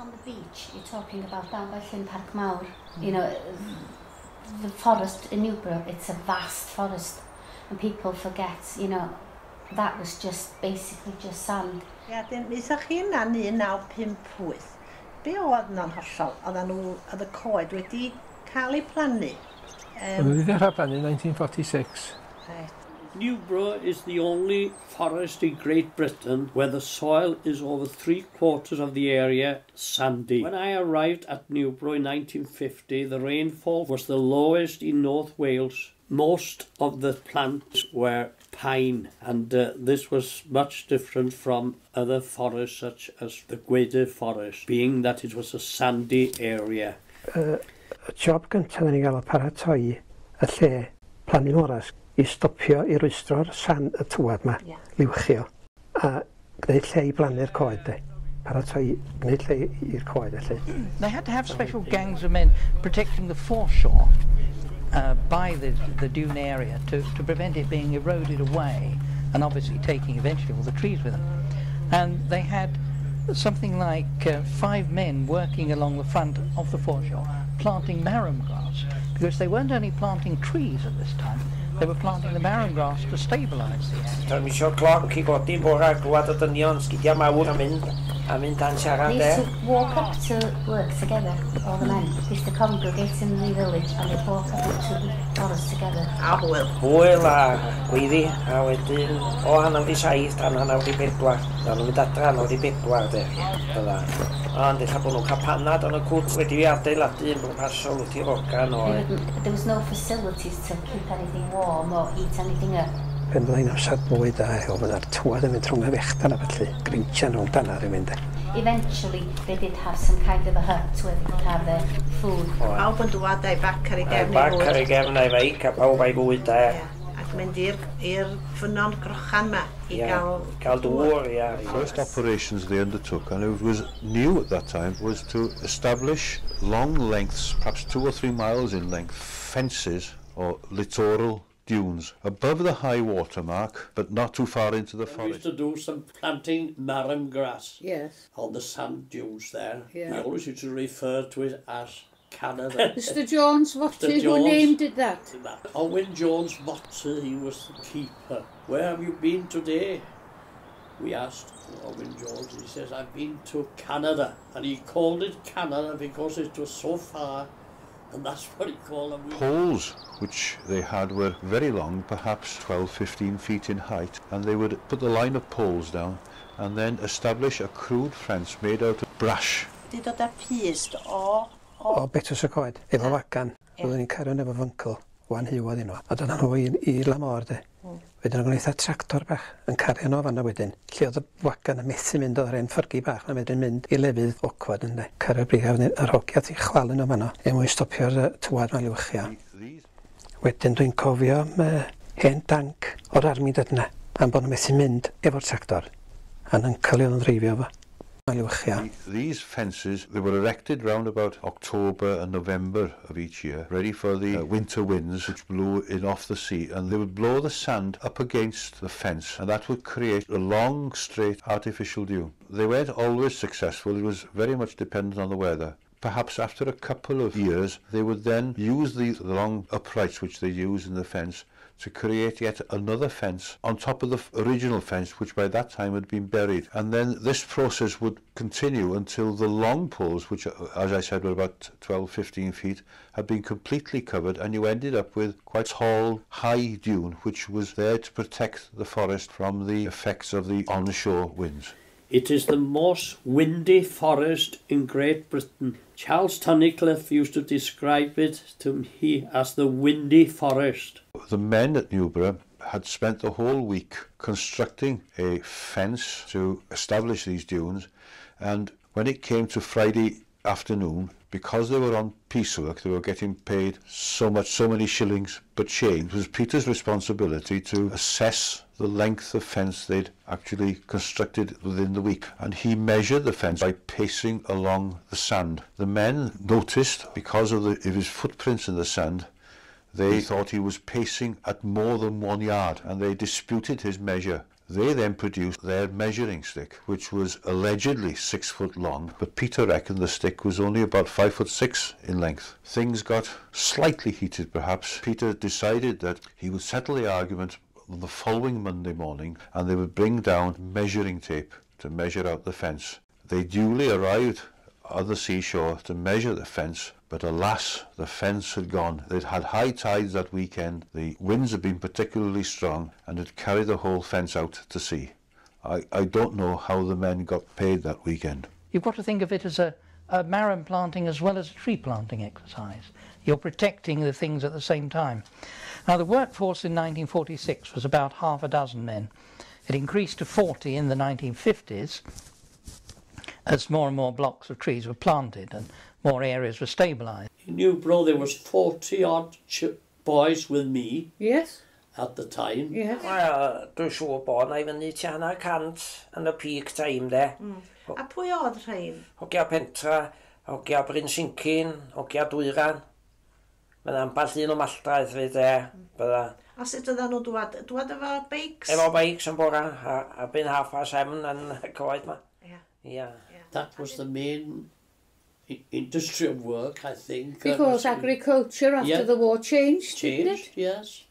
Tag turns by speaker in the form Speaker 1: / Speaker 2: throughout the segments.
Speaker 1: on the beach, you're talking about down by Llyn Parc Mawr. You know, the forest in Newborough, it's a vast forest. And people forget, you know, that was just basically just sand.
Speaker 2: Ia, mi sa chi yna 1958. Be oedd yna'n hollol? Oedd y coed wedi cael ei plannu?
Speaker 3: Oedd wedi ddechrau plannu 1946.
Speaker 2: Right.
Speaker 4: Newborough is the only forest in Great Britain where the soil is over 3/4 of the area sandy. When I arrived at Newborough in 1950, the rainfall was the lowest in North Wales. Most of the plants were pine, and this was much different from other forests such as the Coedwig forest, being that it was a sandy area.
Speaker 3: Y job gyntaf ni gael o paratoi y lle plannu moras I stopio I rwystro'r y tywad ma, liwchio, a gwneud lle I blannu'r coed de. Paratoi, gwneud lle i'r coed felly.
Speaker 5: They had to have special gangs of men protecting the foreshore by the dune area to prevent it being eroded away and obviously taking eventually all the trees with them. And they had something like 5 men working along the front of the foreshore planting marram grass, because they weren't only planting trees at this time, they were planting the marram grass to stabilise the area.
Speaker 6: Tam isio cloc I godi'n bora glwad o dynion sgidia mawr a mynd dan siarad
Speaker 1: They used to walk up to work together, all the men. They used to congregate in the village and they'd walk up to the forest together.
Speaker 2: A hwyl.
Speaker 6: Hwyl a gweiddi, a wedyn o 7:30 tan 4:40. Dan nhw'n mynd adra 4:40 de. Bydda. Ond eich bod nhw'n cael panad o'n y cwt wedi adeiladu yn bwrpasol wrth i'r organ o.
Speaker 1: There was no facilities to keep anything warm or heat anything up.
Speaker 3: Pen byddai'n amser bwyd a o fyddai'r tywad yn mynd rhwng y fechtan a felly, grintian rhwng danar yn mynd.
Speaker 1: Eventually, they did have some kind of a hut where they could have their food.
Speaker 2: Pawb yn dwad a'i bac ar ei gefn
Speaker 6: ei bwyd. Bac ar ei gefn ei feic a pawb a'i bwyd e.
Speaker 2: Ac mynd i'r ffynon grochan ma I
Speaker 6: gael dŵr, ia.
Speaker 7: The first operations they undertook, and it was new at that time, was to establish long lengths, perhaps 2 or 3 miles in length, fences or littoral dunes above the high water mark, but not too far into the forest.
Speaker 4: We used to do some planting marram grass on the sand dunes there.
Speaker 8: Yeah.
Speaker 4: We always used to refer to it as Canada.
Speaker 8: Mr. Jones Watty, who named it that?
Speaker 4: Owen Jones Watty, he was the keeper. Where have you been today? We asked Owen Jones. He says, I've been to Canada. And he called it Canada because it was so far. And that's what he called them.
Speaker 7: Poles which they had were very long, perhaps 12-15 feet in height, and they would put the line of poles down and then establish a crude fence made out of brash.
Speaker 2: Di dod a pist o
Speaker 3: betws y coed, efo wagan. Byddwn ni'n cario efo fyncl, wan hiwad un o. A dyna nhw I Mawr de. Wedyn o'n gwneud tractor bach yn cario nhw fanna wedyn. Lle oedd y wagan y methu mynd o'r ein ffyrgu bach, na wedyn mynd I lefydd ocwad yn de. Cario brigaf yr hogiad I chwalu nhw fanna, mwy stopio'r tywad ma liwchio. Wedyn dwi'n cofio hen danc o'r armi dydna, am bod nhw'n methu mynd efo'r tractor. A'n yncl I oedd yn dreifio fo.
Speaker 7: These fences, they were erected round about October and November of each year, ready for the winter winds which blew in off the sea, and they would blow the sand up against the fence, and that would create a long, straight, artificial dune. They weren't always successful, it was very much dependent on the weather. Perhaps after a couple of years, they would then use the long uprights which they use in the fence to create yet another fence on top of the original fence, which by that time had been buried. And then this process would continue until the long poles, which, as I said, were about 12-15 feet, had been completely covered, and you ended up with quite tall, high dune, which was there to protect the forest from the effects of the onshore winds.
Speaker 4: It is the most windy forest in Great Britain. Charles Tunnicliffe used to describe it to me as the windy forest.
Speaker 7: The men at Newborough had spent the whole week constructing a fence to establish these dunes, and when it came to Friday afternoon, because they were on piecework, they were getting paid so many shillings per chain. It was Peter's responsibility to assess the length of fence they'd actually constructed within the week, and he measured the fence by pacing along the sand. The men noticed, because of his footprints in the sand, they thought he was pacing at more than 1 yard, and they disputed his measure. They then produced their measuring stick, which was allegedly 6 foot long, but Peter reckoned the stick was only about 5'6" in length. Things got slightly heated perhaps. Peter decided that he would settle the argument on the following Monday morning, and they would bring down measuring tape to measure out the fence. They duly arrived at the seashore to measure the fence, but alas, the fence had gone. They'd had high tides that weekend, the winds had been particularly strong, and had carried the whole fence out to sea. I don't know how the men got paid that weekend.
Speaker 5: You've got to think of it as a marram planting as well as a tree planting exercise. You're protecting the things at the same time. Now, the workforce in 1946 was about half a dozen men. It increased to 40 in the 1950s as more and more blocks of trees were planted and more areas were stabilised.
Speaker 4: In Newbro there was 40 odd boys with me.
Speaker 8: Yes.
Speaker 4: At the time.
Speaker 8: Yes.
Speaker 6: Wel, dwi'n siŵr bod na i fyny tua 100 yn y peak time de.
Speaker 2: A pwy oedd rhain?
Speaker 6: Hogia Pentra, hogia Bryn Sincyn, hogia Dwyran. Mae'n amball un o Maldraeth fi de.
Speaker 2: A sut ydyn nhw dwad? Dwad efo beics?
Speaker 6: Efo beics yn bora, a byn 7:30 yn y coed ma. Yeah.
Speaker 4: That was the main industry of work, I think.
Speaker 8: Because agriculture after the war changed, didn't it?
Speaker 4: Yes.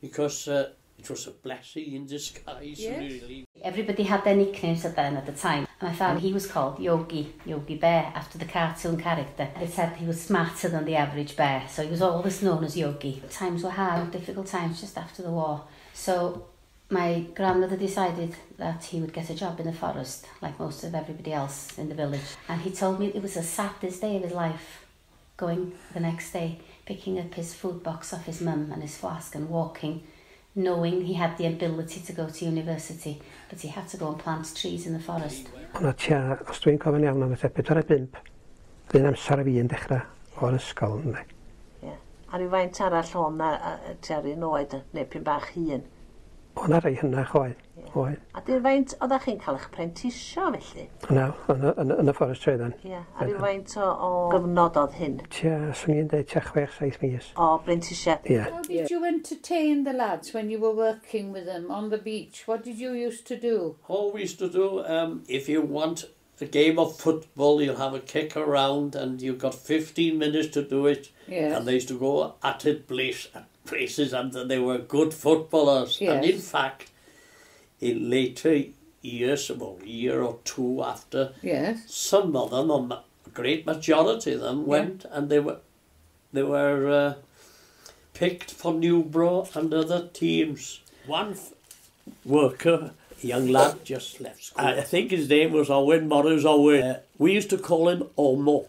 Speaker 4: Because it was a blessing in disguise, really.
Speaker 1: Everybody had their nicknames at the time. And my father, he was called Yogi Bear, after the cartoon character. They said he was smarter than the average bear, so he was always known as Yogi. Times were hard, difficult times just after the war. So my grandmother decided that he would get a job in the forest, like most of everybody else in the village. And he told me it was the saddest day of his life, going the next day, picking up his food box off his mum and his flask and walking, knowing he had the ability to go to university, but he had to go and plant trees in the forest.
Speaker 3: O'na tia, os dwi'n cofyn iawn, o'na tia 45, ddyn amser a fi yn dechrau o'r ysgol.
Speaker 2: A rhyw faint arall o'na tua'r un oed, neu pyn bach hun.
Speaker 3: O'na rei hynna choed.
Speaker 2: A dy'r faint oeddech chi'n cael eich prentisio felly?
Speaker 3: Yna, yn y fforest trwyddyn.
Speaker 2: A ryw faint o gyfnod oedd hyn?
Speaker 3: Tia, swn i'n dweud tia 6-7 mis.
Speaker 2: O brentisiad?
Speaker 8: How did you entertain the lads when you were working with them on the beach? What did you used to do?
Speaker 4: All we used to do, if you want a game of football, you'll have a kick around and you've got 15 minutes to do it.
Speaker 8: Yes.
Speaker 4: And they used to go at it places and they were good footballers.
Speaker 8: Yes.
Speaker 4: And in fact, in later years, about a year or two after, some of them, a great majority of them, went and they were picked for Newbro and other teams. One worker, a young lad, just left school. I think his name was Owen, Morris Owen. We used to call him Omo.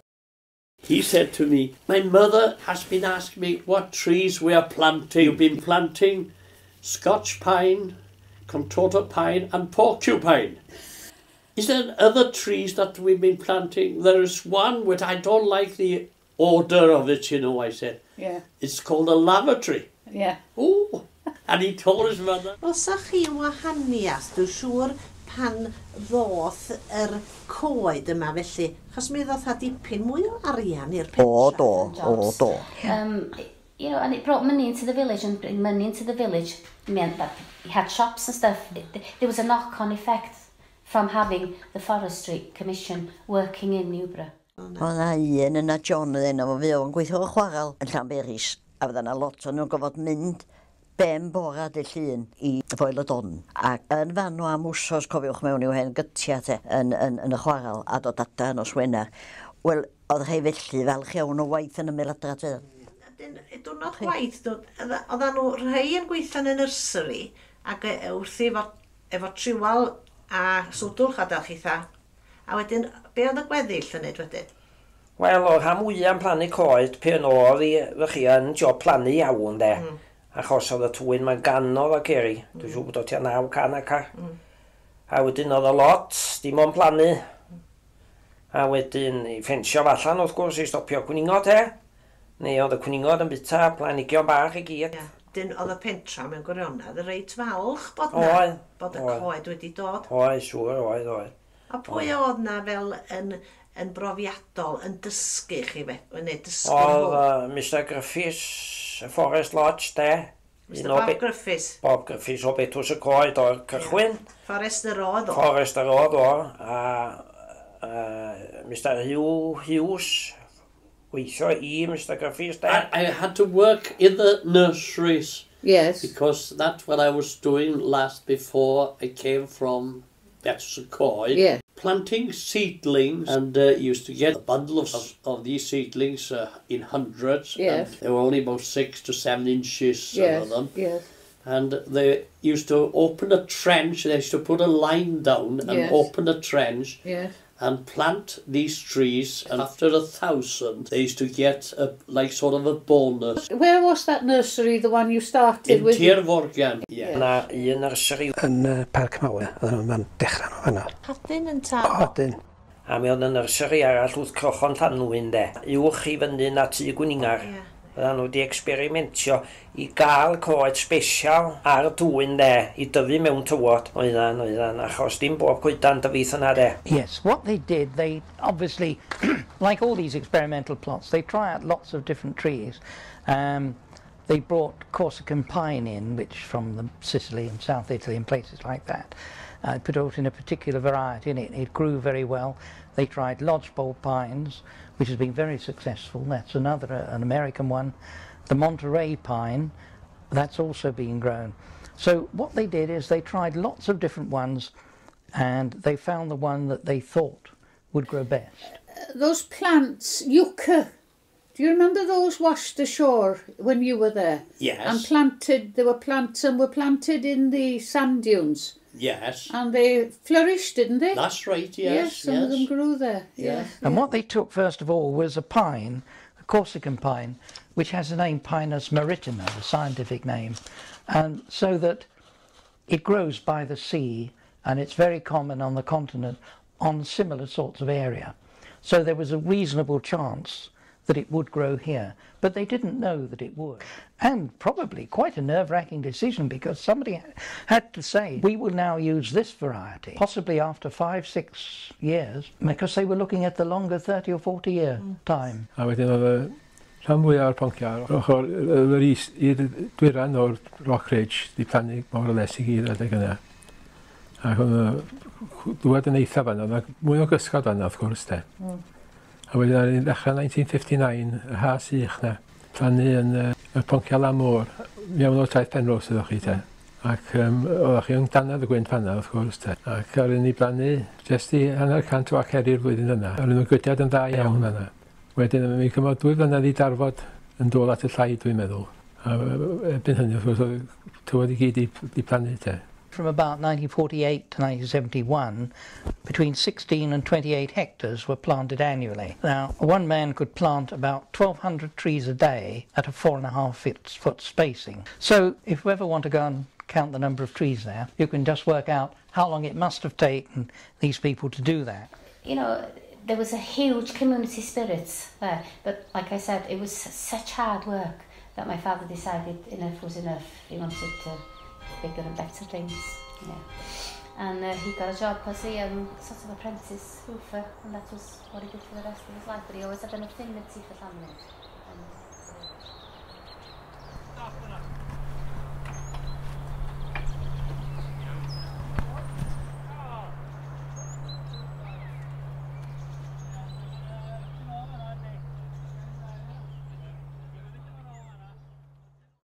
Speaker 4: He said to me, my mother has been asking me what trees we are planting. You've been planting Scotch pine, contorta pine and porcupine. Is there other trees that we've been planting? There is one which I don't like the order of it, you know, I said.
Speaker 8: Yeah.
Speaker 4: It's called a lavatory.
Speaker 8: Yeah.
Speaker 4: Oh, and he told his mother.
Speaker 2: Os ych chi wahaniaeth, dwi'n siŵr pan ddoth yr coed yma felly, chos mi ddoth a dipyn mwy o arian i'r pentra.
Speaker 1: Do. You know, and it brought money into the village, and bringing money into the village meant that he had shops and stuff. There was a knock-on effect from having the Forestry Commission working in Newbro.
Speaker 9: Oedd na un yna John oedd enw, fe o'n gweithio o chwaral yn Llanberis, a fydda na lot o'n nhw'n gofod mynd ben bora dy Llyn i foel y don. Ac yn fan o am wsos, cofiwch mewn i'w hen gytia te, yn y chwaral, a dod adra yn os Wener. Wel, oedd rhai felly fel iawn o waith yn ymyl adra te.
Speaker 2: Diwrnod waith, oedd nhw rhai yn gweithio yn y nursery, ac wrthi efo triwal a swdwlch a dalchitha. A wedyn, be oedd y gweddill yn neud wedyn?
Speaker 6: Wel, o rhan mwyaf yn plannu coed, pe yn oedd i chi yn job plannu iawn, de. Achos oedd y twy'n mae'n ganodd ac eri. Dwi'n siŵr bod o tua 900 ac. A wedyn oedd y lot, dim ond plannu. A wedyn i ffensio fallan, wrth gwrs, i stopio cwningod, Neu oedd y cwningod yn bita planhigion bach i gyd.
Speaker 2: Dyn oedd y pentra mewn gwirionedd, y reit falch bod y coed wedi dod.
Speaker 6: Oed, siŵr, oed.
Speaker 2: A pwy oedd na fel yn brofiadol, yn dysgu chi fe, neu dysgu nhw?
Speaker 6: Oedd Mr Griffiths, y Forest Lodge, de.
Speaker 2: Mr Bob Griffiths.
Speaker 6: Bob Griffiths o Betws y Coed o'r cychwyn.
Speaker 2: Forrest yr Rodd o.
Speaker 6: Forrest yr Rodd o. A Mr Hughes weithio I Mr Griffiths there.
Speaker 4: I had to work in the nurseries.
Speaker 8: Yes.
Speaker 4: Because that's what I was doing last before I came from Betws y Coed.
Speaker 8: Yeah.
Speaker 4: Planting seedlings, and used to get a bundle of these seedlings in hundreds.
Speaker 8: Yes.
Speaker 4: And they were only about 6 to 7 inches, some of them.
Speaker 8: Yes.
Speaker 4: And they used to open a trench, they used to put a line down and open a trench.
Speaker 8: Yes.
Speaker 4: And plant these trees, and after 1,000 they used to get like sort of a bonus.
Speaker 8: Where was that nursery, the one you started with?
Speaker 4: In Tir Forgan.
Speaker 6: Yna un nursery.
Speaker 3: Yn Parc Mawr, oedden nhw'n dechrau nhw fanna.
Speaker 2: Hadyn yn ta.
Speaker 3: Hadyn.
Speaker 6: A mi oedd y nursery arall wrth crochon Llanwyn de. Uwch I fyny na tŷ Gwningar. Oedden nhw wedi experimentio I gael coed special ar dwyn de I dyfu mewn tywod. Oedden, achos dim bob coedan dyfeith yna de.
Speaker 5: Yes, what they did, they obviously, like all these experimental plots, they try out lots of different trees. They brought Corsican pine in, which from Sicily and South Italy and places like that. Put out in a particular variety and it grew very well. They tried lodgepole pines, which has been very successful. That's another, an American one. The Monterey pine, that's also being grown. So what they did is they tried lots of different ones and they found the one that they thought would grow best.
Speaker 8: Those plants, yucca, do you remember those washed ashore when you were there?
Speaker 4: Yes.
Speaker 8: And planted, there were plants and were planted in the sand dunes.
Speaker 4: Yes.
Speaker 8: And they flourished, didn't they?
Speaker 4: That's right, yes.
Speaker 8: Yes, some of them grew there. Yes.
Speaker 5: And what they took first of all was a pine, a Corsican pine, which has the name Pinus maritima, the scientific name, and so that it grows by the sea and it's very common on the continent on similar sorts of area. So there was a reasonable chance that it would grow here, but they didn't know that it would. And probably quite a nerve-wracking decision because somebody had to say, we will now use this variety, possibly after 5-6 years, because they were looking at the longer 30 or 40 year time.
Speaker 10: A wedyn oedd y rhan fwyaf o'r ponciau, ochr i'r dwyran o'r Rock Ridge di plannu mor o les I gyd adeg yna. Ac oedd dwad yn eitha fan, oedd mwy o gysgod fan wrth gwrs de. A wedyn ar ddechrau 1959, y ha sych na, plannu yn y ponciau Mawr, mewn o traeth Penrose ydych chi te. Ac oeddech chi yn dannedd y gwynt fanna wrth gwrs te. Ac ar un I blannu, jyst I hanner cant o aceri'r flwyddyn yna. Ar un o gydiad yn dda iawn fanna. Wedyn mi cymod 2 flynedd I darfod yn dôl at y llai dwi'n meddwl. A erbyn hynny wrth gwrs oedd tywod I gyd I plannu te.
Speaker 5: From about 1948 to 1971, between 16 and 28 hectares were planted annually. Now, one man could plant about 1,200 trees a day at a 4.5 foot spacing. So, if you ever want to go and count the number of trees there, you can just work out how long it must have taken these people to do that.
Speaker 1: You know, there was a huge community spirit there, but like I said, it was such hard work that my father decided enough was enough. He wanted to bigger and better things, and he got a job as a sort of apprentice roofer, and that was what he did for the rest of his life. But he always had an affinity for family.